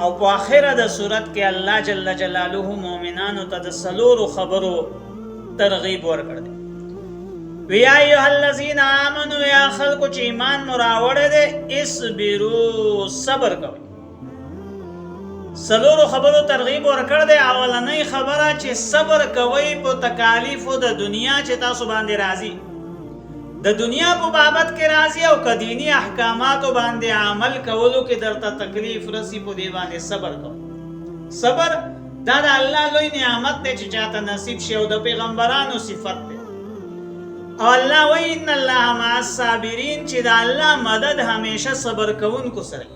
او په اخره د صورت کې الله جل جلاله مؤمنانو ته د څلورو خبرو ترغیب ورکړ دی. وی ایها الذین آمنوا یا خلقو چې ایمان مو راوړی دی اصبروا صبر کوئ. څلورو خبرو ترغیب ورکړ دی. اولنۍ خبره چې صبر کوئ په تکالیفو د دنیا چې تاسو باندې راځي، د دنیا په بابت کې راځي او که دینی احکاماتو باندې عمل کولو کې درته تکلیف رسی په دې باندې صبر کوئ. صبر دا د الله لوی نعمت دی چې چاته نصیب شي او د پیغمبرانو صفت دی. او الله وی ان الله مع الصابرین چې د الله مدد همیشه صبر کوونکو سره.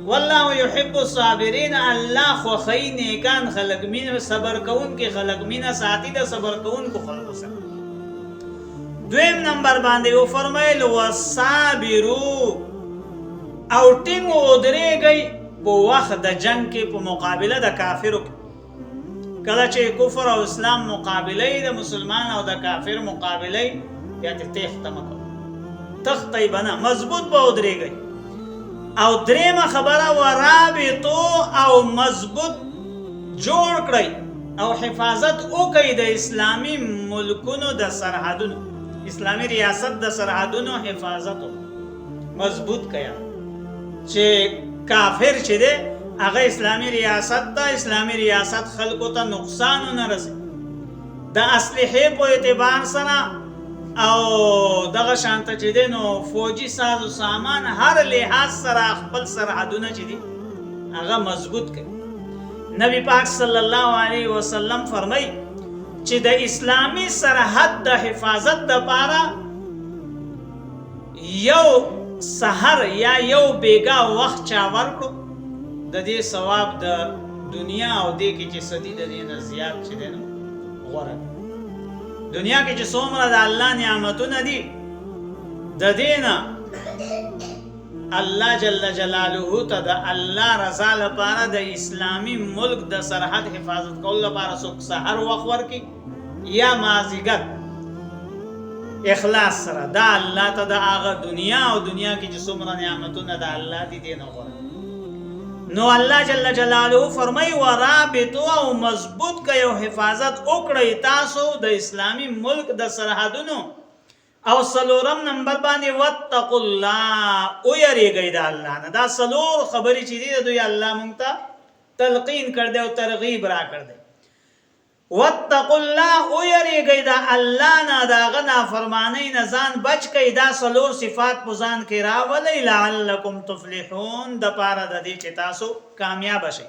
والله يحب الصابرین، الله خوښوي نیکان خلق مینه صبر کوونکي خلق مینه ساتي د صبر کوونکو خلقو سره. دویم نمبر باندې و فرمایل وصابرو او ټینګ ودرېږئ په وخت د جنگ کې په مقابله د کافرو کې. کله چې کفر او اسلام مقابله د مسلمان او د کافر مقابله یا تخته مکو تخته بنا مضبوط به ودرېږئ. او دریمه خبره ورابطو او مضبوط جوړ کړئ او حفاظت وکړئ د اسلامي ملکونو د سرحدونو، اسلامی ریاست د سرحدونو حفاظت مضبوط کیا چې کافر چې دی هغه اسلامی ریاست ته اسلامی ریاست خلکو ته نقصان نه رسي. د اسلحې په اعتبار سره او دغه شانته چې دی نو فوجي ساز و سامان هر لحاظ سره خپل سرحدونه چې دي هغه مضبوط کړي. نبی پاک صلی الله علیه وسلم فرمایي چې د اسلامی سرحد د حفاظت لپاره یو سحر یا یو بیګا وخت چا ورکړو د دې ثواب د دنیا او دې کې چې صدی د دې نه زیات چې دی نو غوره. دنیا کې چې څومره د الله نعمتونه دي د دې نه الله جل جلاله ته د الله رضا لپاره د اسلامی ملک د سرحد حفاظت کولو لپاره څوک سحر وخت ورکړي یا مازیګر اخلاص سره دا الله ته د هغه دنیا او دنیا کې چې څومره نعمتونه د الله دي دې نه غوره. نو الله جل جلاله فرمای ورابطو او مضبوط کړئ او حفاظت وکړئ تاسو د اسلامی ملک د سرحدونو. او څلورم نمبر باندې واتقوا الله او یریږئ د الله نه. دا څلور خبرې چې دي دوی الله مونږ ته تلقین کړ دی او ترغیب را کړ دی. واتقوا الله او یریږئ د الله نه، د هغه نافرمانۍ نه ځان بچ کړئ. دا څلور صفات په ځان کې راولئ لعلکم تفلحون د پاره د دې چې تاسو کامیاب شئ.